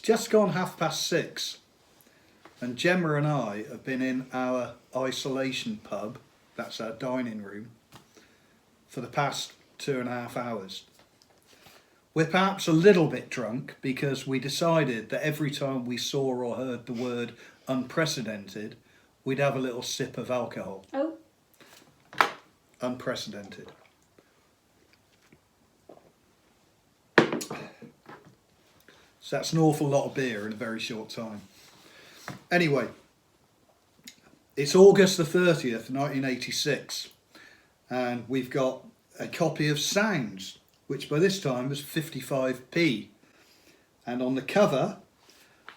just gone 6:30, and Gemma and I have been in our isolation pub, that's our dining room, for the past 2.5 hours. We're perhaps a little bit drunk because we decided that every time we saw or heard the word unprecedented, we'd have a little sip of alcohol. Oh. Unprecedented. So that's an awful lot of beer in a very short time. Anyway, it's August the 30th, 1986, and we've got a copy of Sounds, which by this time was 55p. And on the cover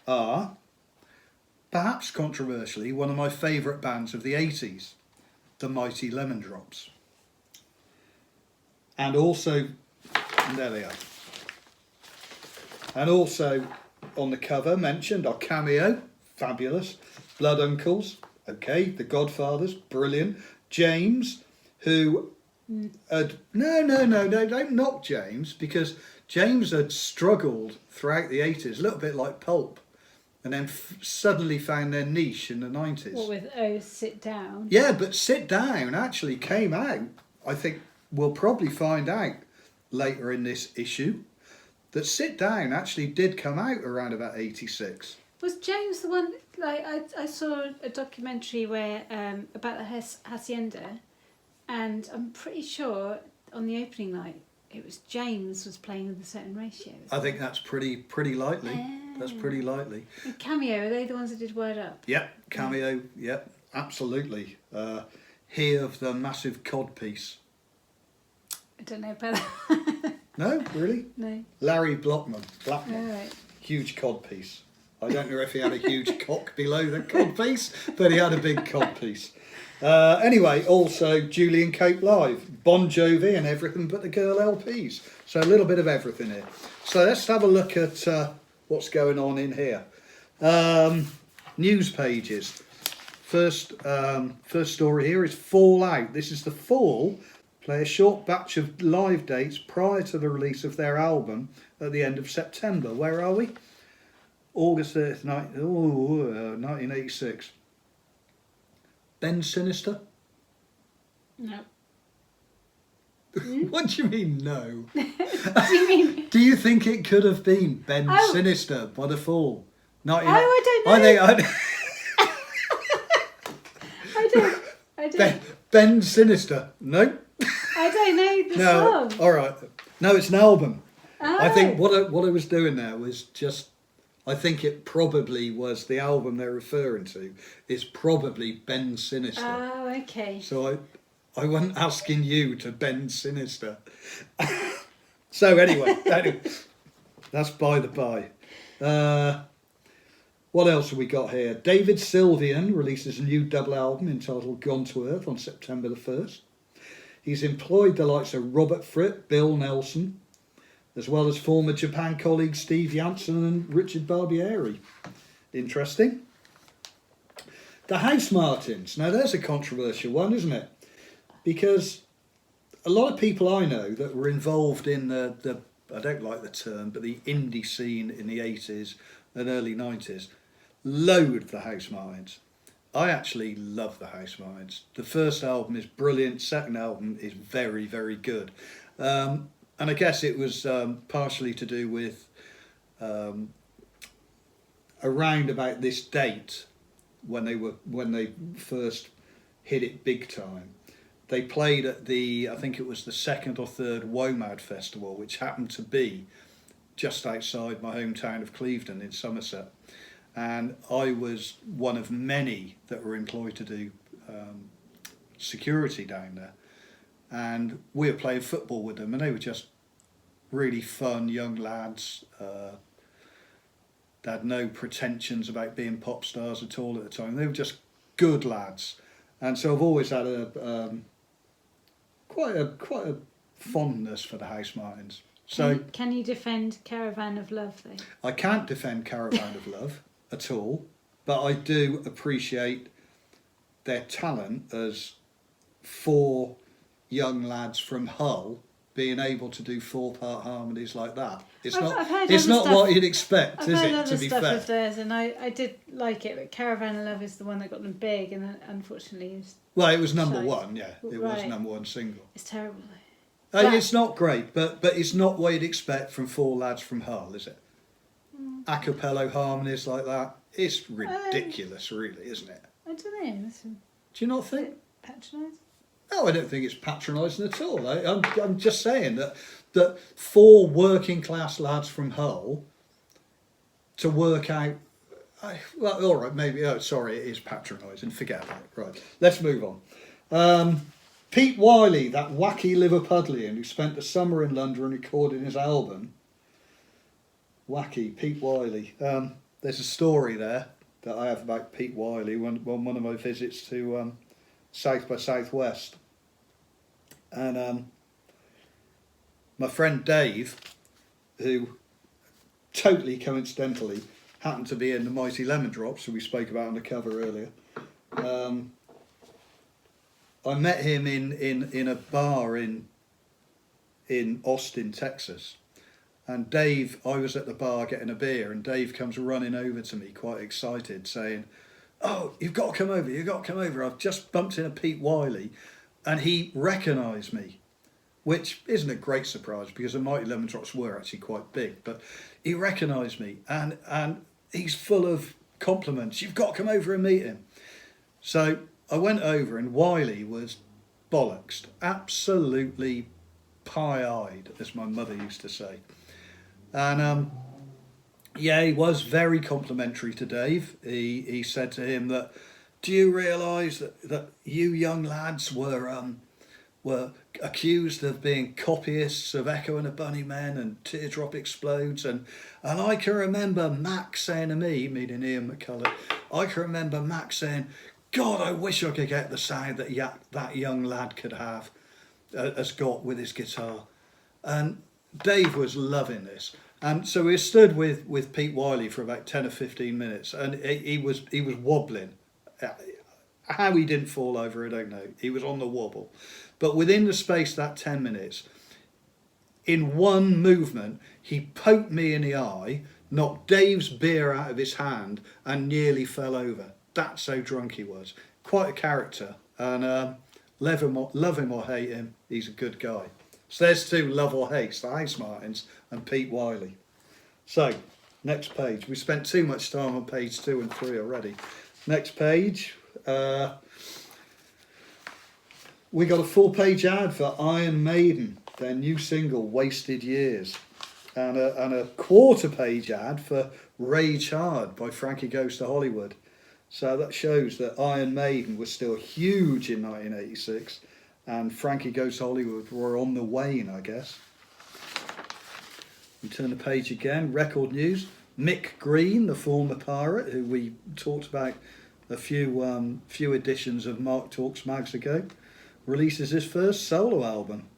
are, perhaps controversially, one of my favourite bands of the 80s, the Mighty Lemon Drops. And also, and there they are. And also on the cover mentioned are Cameo, fabulous, Blood Uncles, okay, The Godfathers, brilliant, James, who had, no, don't knock James, because James had struggled throughout the 80s, a little bit like Pulp, and then suddenly found their niche in the 90s. What with Oh Sit Down? Yeah, but Sit Down actually came out, I think we'll probably find out later in this issue, that Sit Down actually did come out around about 86. Was James the one, like, I saw a documentary where about the Hacienda, and I'm pretty sure on the opening night it was James was playing with a certain ratio. I think that's pretty likely. That's pretty likely. And Cameo, are they the ones that did Word Up? Yep, Cameo, yep, absolutely. He of the massive cod piece. I don't know about that. No, really? No. Larry Blackman. All right. Huge cod piece. I don't know if he had a huge cock below the cod piece, but he had a big cod piece. Anyway, also Julian Cope live, Bon Jovi and Everything But the Girl LPs. So a little bit of everything here. So let's have a look at what's going on in here. News pages. First story here is Fallout. This is the Fall. Play a short batch of live dates prior to the release of their album at the end of September. Where are we? August 30th, 1986. Ben Sinister? No. What do you mean, no? What do you mean? Do you think it could have been Ben Sinister by the Fall? I don't know. I don't. Ben Sinister? No. I don't know the song. All right. No, it's an album. Oh. I think what I was doing there was just, I think it probably was the album they're referring to is probably Ben Sinister. Oh, okay. So I wasn't asking you to Ben Sinister. So anyway, that's by the by. What else have we got here? David Sylvian releases a new double album entitled Gone to Earth on September the 1st. He's employed the likes of Robert Fripp, Bill Nelson, as well as former Japan colleagues Steve Janssen and Richard Barbieri. Interesting. The Housemartins. Now there's a controversial one, isn't it? Because a lot of people I know that were involved in the I don't like the term, but the indie scene in the 80s and early 90s, loathed the Housemartins. I actually love the Housemartins. The first album is brilliant, second album is very, very good. And I guess it was partially to do with around about this date when they first hit it big time. They played at I think it was the second or third WOMAD festival, which happened to be just outside my hometown of Clevedon in Somerset. And I was one of many that were employed to do security down there. And we were playing football with them, and they were just really fun young lads. They had no pretensions about being pop stars at all at the time. They were just good lads. And so I've always had quite a fondness for the Housemartins. So can you defend Caravan of Love though? I can't defend Caravan of Love at all, but I do appreciate their talent as 4 young lads from Hull being able to do 4-part harmonies like that. It's I've heard it's other not stuff. what you'd expect, I've is heard it? other To be stuff fair. of theirs, and I did like it, but Caravan of Love is the one that got them big, and unfortunately is Well, it was number shite. one. Yeah, it was Right. number one single. It's terrible. But- It's not great, but it's not what you'd expect from four lads from Hull, is it? A cappella harmonies like that. It's ridiculous, really, isn't it? I don't know. It's Do you not think? patronising. No, I don't think it's patronising at all. I'm just saying that four working class lads from Hull to work out. Well, all right, maybe. Oh, sorry, it is patronising. Forget about it. Right, let's move on. Pete Wiley, that wacky Liverpudlian who spent the summer in London recording his album. Wacky Pete Wiley. There's a story there that I have about Pete Wiley when one of my visits to South by Southwest, and my friend Dave, who totally coincidentally happened to be in the Mighty Lemon Drops, who we spoke about on the cover earlier. I met him in a bar in Austin, Texas. And Dave, I was at the bar getting a beer, and Dave comes running over to me quite excited saying, "Oh, you've got to come over, you've got to come over. I've just bumped into Pete Wiley." And he recognised me, which isn't a great surprise because the Mighty Lemon Drops were actually quite big. But he recognised me, and he's full of compliments. "You've got to come over and meet him." So I went over, and Wiley was bollocksed, absolutely pie-eyed, as my mother used to say. And yeah, he was very complimentary to Dave. He said to him that, "Do you realise that you young lads were accused of being copyists of Echo and the Bunnymen and Teardrop Explodes, and I can remember Mac saying to me," meaning Ian McCulloch, "I can remember Mac saying, 'God, I wish I could get the sound that young lad could have, has got with his guitar.'" And Dave was loving this. And so we stood with Pete Wiley for about 10 or 15 minutes, and he was wobbling. How he didn't fall over, I don't know. He was on the wobble. But within the space of that 10 minutes, in one movement, he poked me in the eye, knocked Dave's beer out of his hand, and nearly fell over. That's how drunk he was. Quite a character. And love him or hate him, he's a good guy. So there's two love or hates, the Housemartins and Pete Wiley. So, next page. We spent too much time on page 2 and 3 already. Next page. We got a full-page ad for Iron Maiden, their new single, Wasted Years. And a quarter-page ad for Rage Hard by Frankie Goes to Hollywood. So that shows that Iron Maiden was still huge in 1986. And Frankie Goes to Hollywood were on the wane, I guess. We turn the page again. Record news. Mick Green, the former Pirate, who we talked about a few editions of Mark Talks Mags ago, releases his first solo album.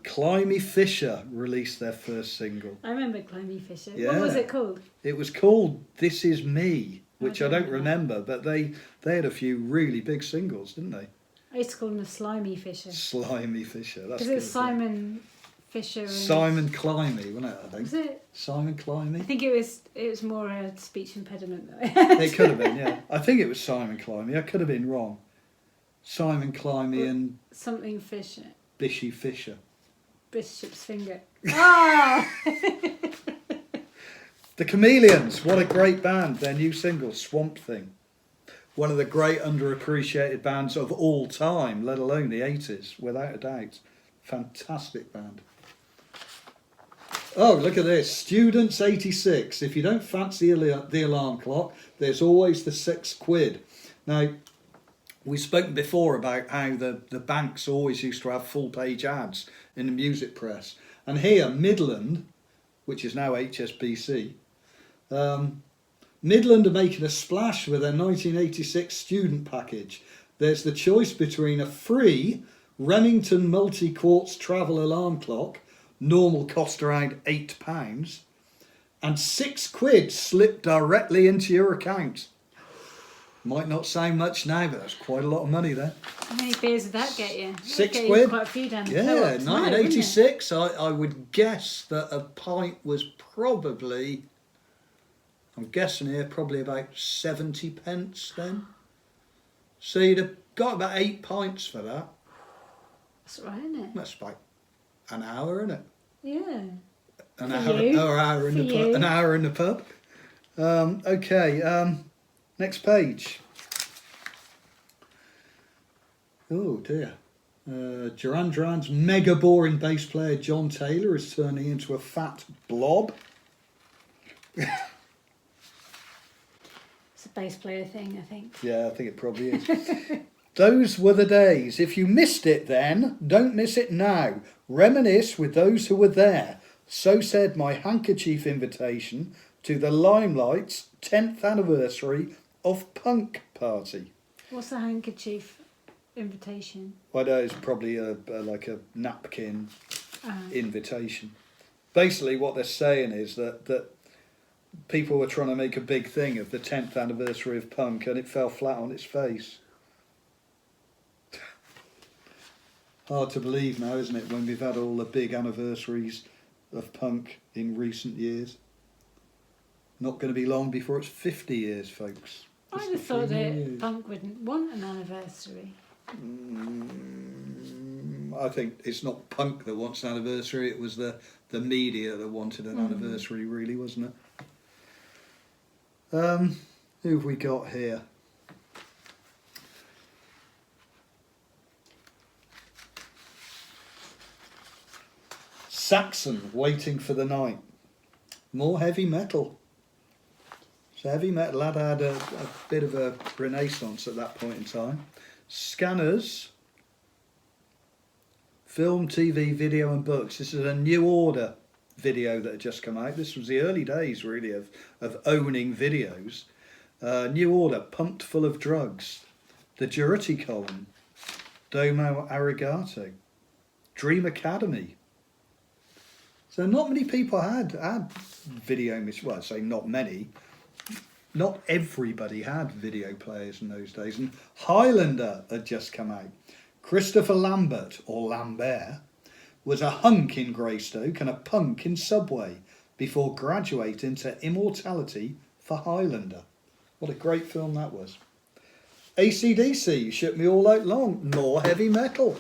Climby Fisher released their first single. I remember Climby Fisher. Yeah. What was it called? It was called This Is Me, which I don't know. remember, but they had a few really big singles, didn't they? I used to call him a Slimy Fisher. Slimy Fisher. That's Because good. it's Simon Fisher. And Simon Climby, wasn't it? I think. Was it? Simon I Climby. think it was more a speech impediment though. It could have been, yeah. I think it was Simon Climby. I could have been wrong. Simon Climby and Something Fisher. Bishy Fisher. Bishop's Finger. Ah! The Chameleons, what a great band. Their new single, Swamp Thing. One of the great underappreciated bands of all time, let alone the 80s, without a doubt. Fantastic band. Oh, look at this. Students 86. If you don't fancy the alarm clock, there's always the £6. Now, we've spoken before about how the banks always used to have full-page ads in the music press. And here, Midland, which is now HSBC, Midland are making a splash with their 1986 student package. There's the choice between a free Remington multi-quartz travel alarm clock, normal cost around £8, and £6 slipped directly into your account. Might not sound much now, but that's quite a lot of money there. How many beers would that get you? £6. Get you quite a few down the Yeah, co-op tonight, 1986. I would guess that a pint was probably, I'm guessing here, probably about 70 pence then. So you'd have got about 8 pints for that. That's right, isn't it? That's about an hour, isn't it? Yeah. An For hour, you. or hour in For the pub. you. An hour in the pub. Okay. Next page. Oh dear. Duran Duran's mega boring bass player John Taylor is turning into a fat blob. It's a bass player thing, I think. Yeah, I think it probably is. Those were the days. If you missed it then, don't miss it now. Reminisce with those who were there. So said my handkerchief invitation to the Limelight's 10th anniversary of punk party. What's the handkerchief invitation? Well, no, it's probably like a napkin Ah. invitation. Basically, what they're saying is that people were trying to make a big thing of the 10th anniversary of punk, and it fell flat on its face. Hard to believe now, isn't it, when we've had all the big anniversaries of punk in recent years. Not going to be long before it's 50 years, folks. I'd Just have a thought few more that years. punk wouldn't want an anniversary. I think it's not punk that wants an anniversary, it was the media that wanted an anniversary, really, wasn't it? Who have we got here? Saxon, Waiting for the Night. More heavy metal. So heavy metal had a bit of a renaissance at that point in time. Scanners, film, TV, video and books. This is a New Order video that had just come out. This was the early days, really, of owning videos. New Order, Pumped Full of Drugs. The Durity Column. Domo Arigato. Dream Academy. So not many people had video, well, I say not many. Not everybody had video players in those days. And Highlander had just come out. Christopher Lambert, or Lambert, was a hunk in Greystoke and a punk in Subway before graduating to immortality for Highlander. What a great film that was. AC/DC, Shook Me All Out Long, more heavy metal.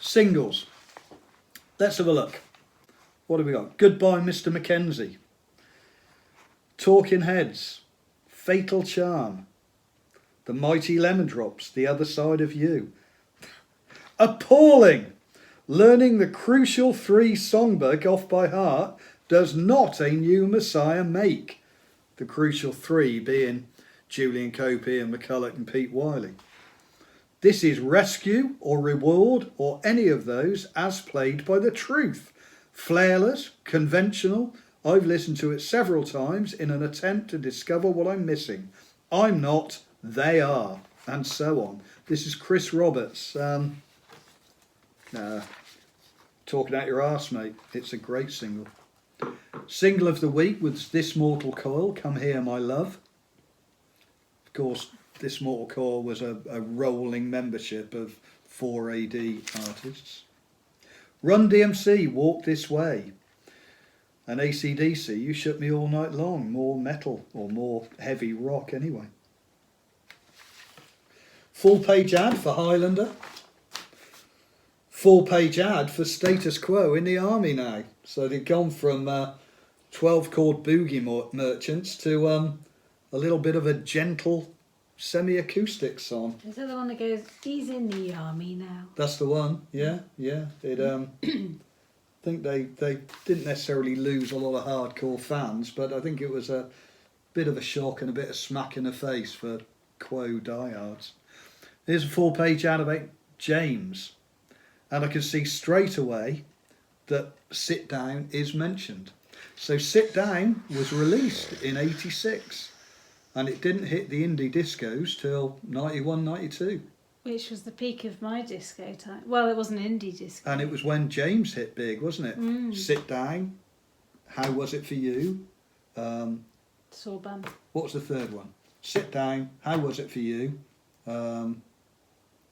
Singles. Let's have a look. What have we got? Goodbye, Mr. Mackenzie. Talking Heads. Fatal Charm. The Mighty Lemon Drops, The Other Side of You. Appalling! Learning the Crucial 3 songbook off by heart does not a new Messiah make. The Crucial 3 being Julian Cope, Ian McCulloch and Pete Wiley. This is Rescue or Reward or any of those as played by The Truth. Flareless, conventional. I've listened to it several times in an attempt to discover what I'm missing. I'm not, they are, and so on. This is Chris Roberts. Talking out your arse, mate. It's a great single. Single of the week was This Mortal Coil, Come Here My Love. Of course, This Mortal Coil was a rolling membership of 4AD artists. Run DMC, Walk This Way. And AC/DC, You Shook Me All Night Long. More metal, or more heavy rock anyway. Full page ad for Highlander. Full page ad for Status Quo in the army now. So they've gone from 12 chord boogie merchants to a little bit of a gentle semi-acoustic song. Is that the one that goes, he's in the army now? That's the one, yeah. It I think they didn't necessarily lose a lot of hardcore fans, but I think it was a bit of a shock and a bit of smack in the face for Quo diehards. Here's a full page ad about James, and I can see straight away that Sit Down is mentioned. So Sit Down was released in 86, and it didn't hit the indie discos till 91, 92. Which was the peak of my disco time. Well, it wasn't indie disco. And it was when James hit big, wasn't it? Sit Down, How Was It For You? Sore bum. What was the third one? sit down. How was it for you? I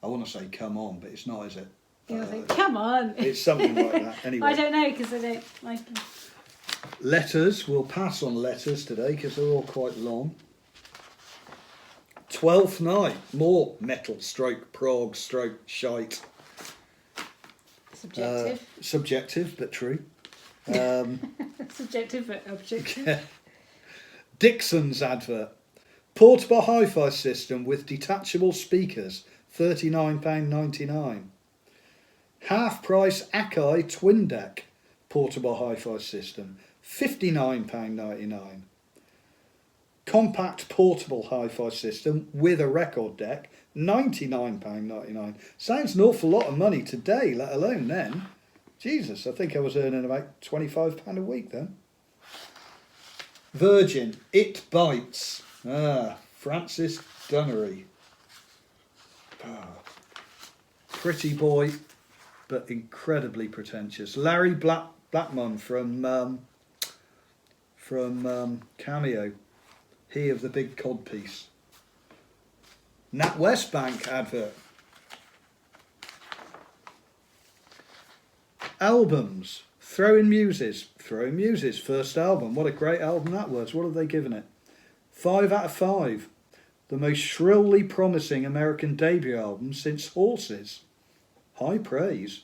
want to say come on, but it's not, is it? You think, come on. It's something like that. Anyway. I don't know because I don't like them. Letters. We'll pass on letters today because they're all quite long. 12th Night. More metal stroke, prog stroke, shite. Subjective. Subjective, but true. Subjective but objective. Dickson's Adver. Portable hi-fi system with detachable speakers, £39.99. Half price Akai twin deck portable hi-fi system, £59.99. Compact portable hi-fi system with a record deck, £99.99. Sounds an awful lot of money today, let alone then. Jesus, I think I was earning about £25 a week then. Virgin, It Bites. Francis Dunnery. Pretty boy, but incredibly pretentious. Larry Blackman from Cameo. He of the big codpiece. Nat Westbank advert. Albums. Throwing Muses, first album. What a great album that was. What have they given it? 5 out of 5. The most shrilly promising American debut album since Horses. High praise.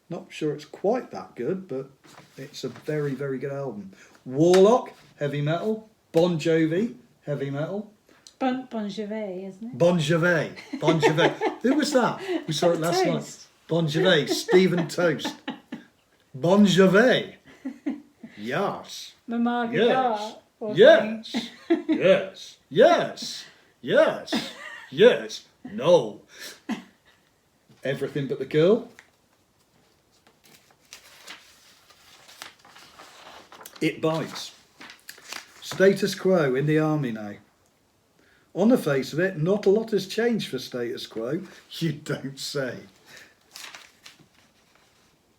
Not sure it's quite that good, but it's a very, very good album. Warlock, heavy metal. Bon Jovi, heavy metal. Bon Jovi, isn't it? Bon Jovi. Bon Jovi. Who was that? We saw it last night. Bon Jovi. Stephen Toast. Bon Jovi. Yes. Mama Yes. Yes. Yes. Yes. Yes. Yes. No. Everything But the Girl. It Bites. Status quo in the army now. On the face of it, not a lot has changed for status quo. You don't say.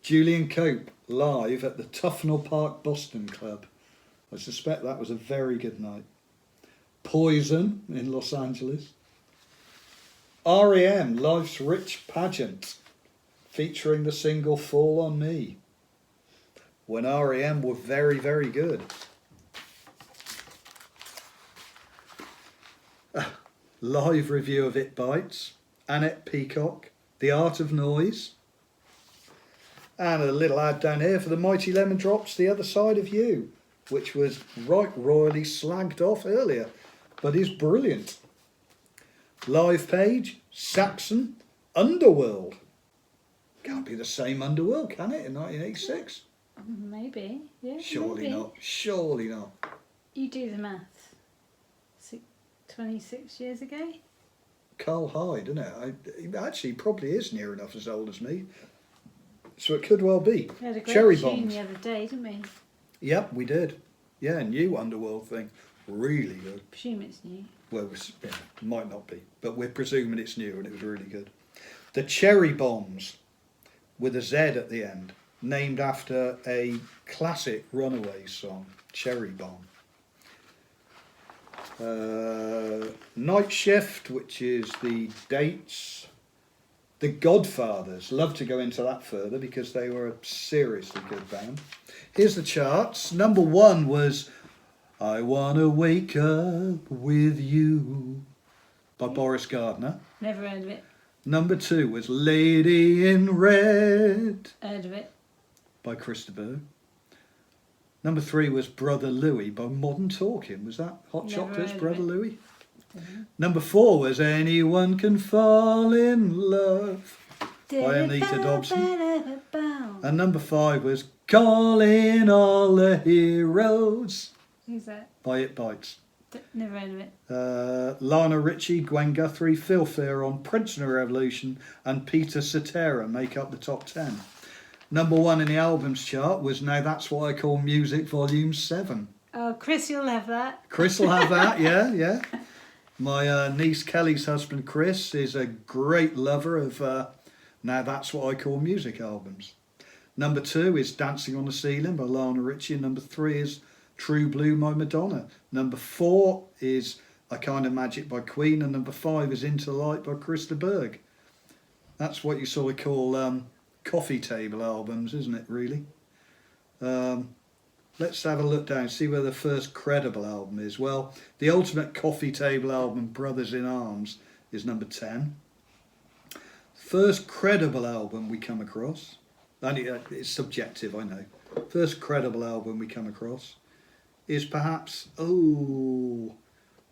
Julian Cope live at the Tufnell Park Boston Club. I suspect that was a very good night. Poison in Los Angeles. R.E.M. Life's Rich Pageant featuring the single Fall on Me. When R.E.M. were very, very good. Live review of It Bites. Annette Peacock. The Art of Noise. And a little ad down here for the Mighty Lemon Drops, The Other Side of You, which was right royally slagged off earlier, but is brilliant. Live page, Saxon, Underworld. Can't be the same Underworld, can it, in 1986? Maybe, yeah. Surely maybe. not, surely not. You do the math. 26 years ago? Carl Hyde, isn't it? He actually probably is near enough as old as me. So it could well be. We had a great Cherry tune Bombs. the other day, didn't we? Yep, we did. Yeah, new Underworld thing. Really good. Presume it's new. Well, yeah, might not be, but we're presuming it's new and it was really good. The Cherry Bombs, with a Z at the end, named after a classic Runaways song, Cherry Bomb. Night Shift, which is the dates. The Godfathers, love to go into that further because they were a seriously good band. Here's the charts. Number 1 was I Wanna Wake Up With You by Boris Gardner. Never heard of it. Number 2 was Lady in Red Heard of it. by Christopher. Number 3 was Brother Louie by Modern Talking. Was that Hot Never Chocolate's heard of Brother it. Louie? Number 4 was Anyone Can Fall in Love by Anita Dobson. And number 5 was Calling All the Heroes Who's that? by It Bites. Never heard of it. Lana Ritchie, Gwen Guthrie, Phil Fearon, Prince and the Revolution and Peter Cetera make up the top 10. Number 1 in the albums chart was Now That's What I Call Music Volume 7. Oh, Chris, you'll have that. Chris will have that, yeah. My niece Kelly's husband Chris is a great lover of Now That's What I Call Music albums. Number 2 is Dancing on the Ceiling by Lana Ritchie. And number 3 is True Blue by Madonna. Number 4 is I Kind of Magic by Queen, and number 5 is Into the Light by Krista Berg. That's what you sort of call coffee table albums, isn't it, really? Let's have a look down, see where the first credible album is. Well, the ultimate coffee table album, Brothers in Arms, is number 10. First credible album we come across, and it's subjective, I know. First credible album we come across is perhaps, I'm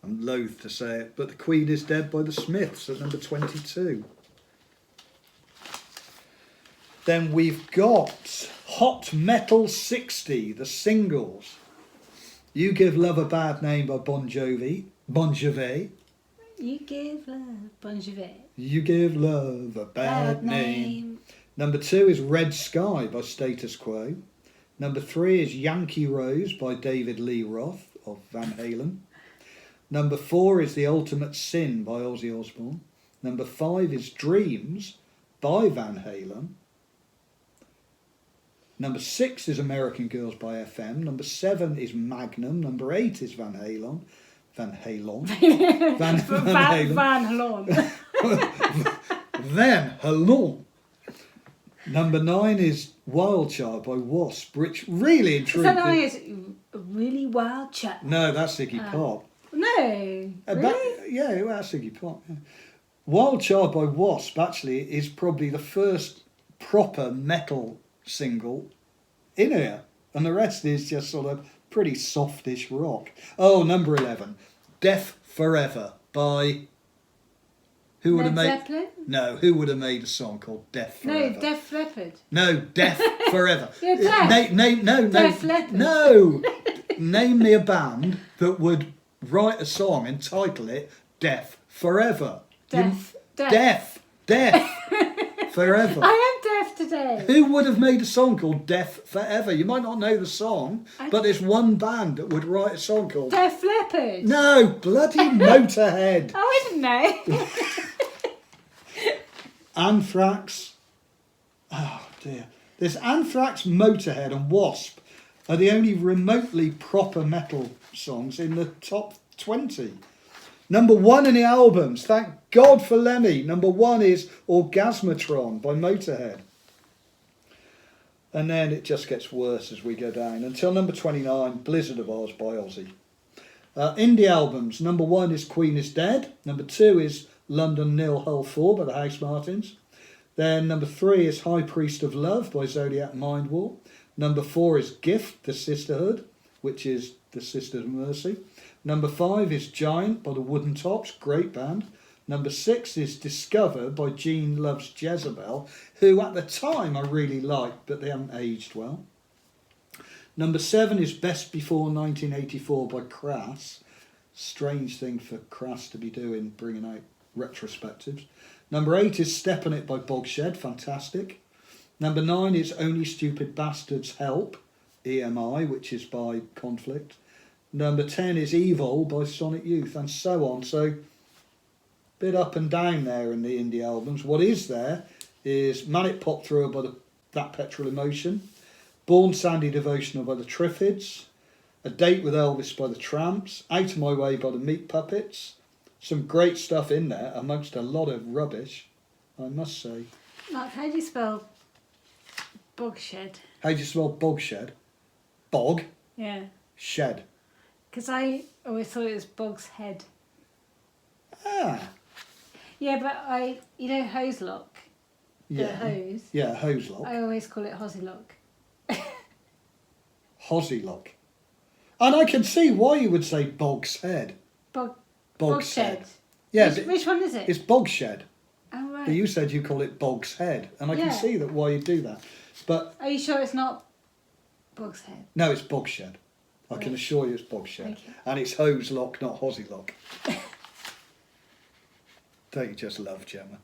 loath to say it, but The Queen is Dead by the Smiths at number 22. Then we've got Hot Metal 60, the singles. You Give Love a Bad Name by Bon Jovi. You Give Love, Bon Jovi. You Give Love a Bad Name. Number 2 is Red Sky by Status Quo. Number 3 is Yankee Rose by David Lee Roth of Van Halen. Number 4 is The Ultimate Sin by Ozzy Osbourne. Number 5 is Dreams by Van Halen. Number 6 is American Girls by FM. Number 7 is Magnum. Number 8 is Van Halen. Van Halen. Van Halen. Number 9 is Wild Child by Wasp, which really in truth... Is that is a really wild child? No, that's Iggy Pop. No, really? Yeah, that's Iggy Pop. Yeah. Wild Child by Wasp actually is probably the first proper metal single in here, and the rest is just sort of pretty softish rock. Oh, number 11, Death Forever by... Who would have made? Zeppelin? No, who would have made a song called Death Forever? No, Def Leppard. No, Death Forever. You're deaf. No. Def Leppard. No. Name me a band that would write a song and title it Death Forever. Deaf. Forever. I am deaf today. Who would have made a song called Death Forever? You might not know the song, but there's one band that would write a song called... Def Leppard. No, bloody Motorhead. Oh, I didn't know. Anthrax. Oh dear. There's Anthrax, Motorhead and Wasp are the only remotely proper metal songs in the top 20. Number 1 in the albums, thank God for Lemmy. Number 1 is Orgasmatron by Motorhead. And then it just gets worse as we go down. Until number 29, Blizzard of Oz by Ozzy. Indie albums, number 1 is Queen is Dead. Number 2 is London Nil Hull 4 by the Housemartins. Then number 3 is High Priest of Love by Zodiac Mindwall. Number 4 is Gift, the Sisterhood, which is the Sisters of Mercy. Number 5 is Giant by the Wooden Tops, great band. Number 6 is Discover by Gene Loves Jezebel, who at the time I really liked, but they haven't aged well. Number 7 is Best Before 1984 by Crass. Strange thing for Crass to be doing, bringing out retrospectives. Number 8 is Step on It by Bogshed, fantastic. Number 9 is Only Stupid Bastards Help, EMI, which is by Conflict. Number 10 is Evil by Sonic Youth, and so on. So, bit up and down there in the indie albums. What is there is Manic Pop Thriller by That Petrol Emotion, Born Sandy Devotional by the Triffids, A Date with Elvis by the Tramps, Out of My Way by the Meat Puppets. Some great stuff in there, amongst a lot of rubbish, I must say. Mark, how do you spell Bogshed? How do you spell Bogshed? Bog? Yeah. Shed. Because I always thought it was Bog's Head. Ah. Yeah, but hose lock. Yeah. The hose. Yeah, hose lock. I always call it hossie lock. Hossie lock. And I can see why you would say Bog's Head. Bogshed. Yeah. Which one is it? It's Bogshed. Oh, right. But you said you call it Bog's Head. And I can see that why you do that. But are you sure it's not Bog's Head? no, it's Bogshed. I can assure you it's Bogshed. Okay. And it's hose lock, not hossie lock. Don't you just love Gemma?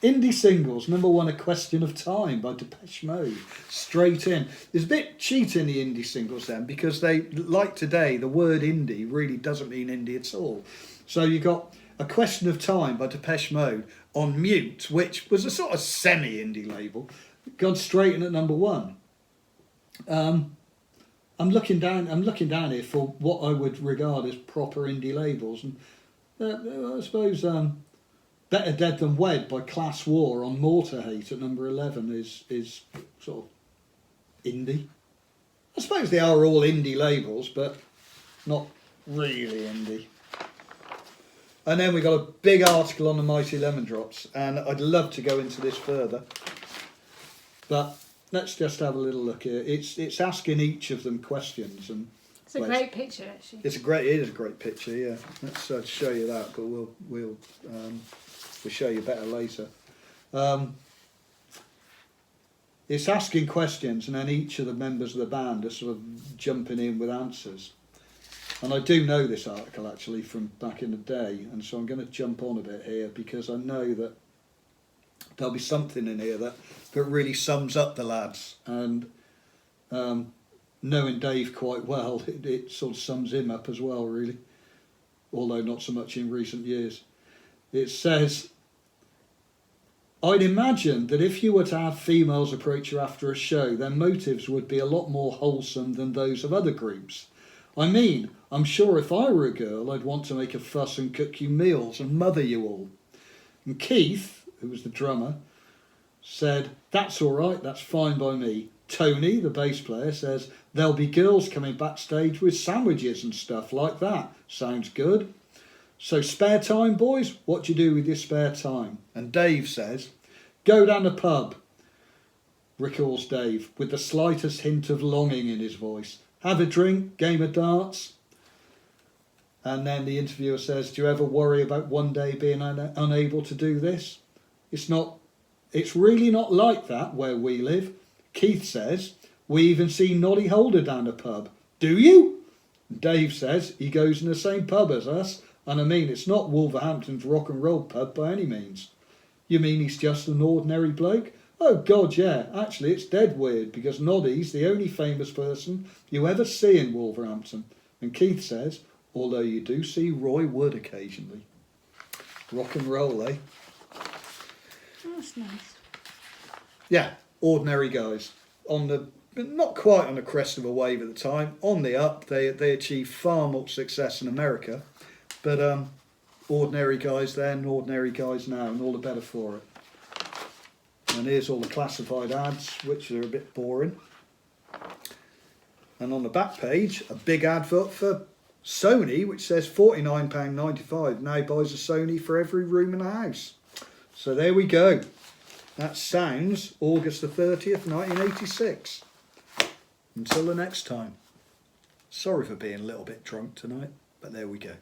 Indie singles, number 1, A Question of Time by Depeche Mode. Straight in. There's a bit cheat in the indie singles then, because they, like today, the word indie really doesn't mean indie at all. So you got A Question of Time by Depeche Mode on Mute, which was a sort of semi-indie label, gone straight in at number 1. I'm looking down here for what I would regard as proper indie labels, and I suppose Better Dead Than Wed by Class War on Motorhate at number 11 is sort of indie. I suppose they are all indie labels, but not really indie. And then we got a big article on the Mighty Lemon Drops, and I'd love to go into this further, but let's just have a little look here. It's asking each of them questions, and it's a great picture, actually. It is a great picture. Yeah, let's show you that, but we'll show you better later. It's asking questions, and then each of the members of the band are sort of jumping in with answers. And I do know this article actually from back in the day, and so I'm going to jump on a bit here because I know that there'll be something in here that really sums up the lads. And knowing Dave quite well, it sort of sums him up as well, really, although not so much in recent years. It says, I'd imagine that if you were to have females approach you after a show, their motives would be a lot more wholesome than those of other groups. I mean, I'm sure if I were a girl, I'd want to make a fuss and cook you meals and mother you all. And Keith, who was the drummer, said, that's all right, that's fine by me. Tony, the bass player, says, there'll be girls coming backstage with sandwiches and stuff like that. Sounds good. So spare time, boys? What do you do with your spare time? And Dave says, go down the pub, recalls Dave, with the slightest hint of longing in his voice. Have a drink, game of darts. And then the interviewer says, do you ever worry about one day being unable to do this? It's really not like that where we live. Keith says, we even see Noddy Holder down the pub. Do you? Dave says, he goes in the same pub as us, and I mean, it's not Wolverhampton's rock and roll pub by any means. You mean he's just an ordinary bloke? Oh God, yeah. Actually, it's dead weird because Noddy's the only famous person you ever see in Wolverhampton. And Keith says, although you do see Roy Wood occasionally. Rock and roll, eh? Oh, that's nice. Yeah, ordinary guys. Not quite on the crest of a wave at the time. On the up, they achieved far more success in America. But ordinary guys then, ordinary guys now, and all the better for it. And here's all the classified ads, which are a bit boring. And on the back page, a big advert for Sony, which says £49.95 now buys a Sony for every room in the house. So there we go. That sounds August the 30th, 1986. Until the next time. Sorry for being a little bit drunk tonight, but there we go.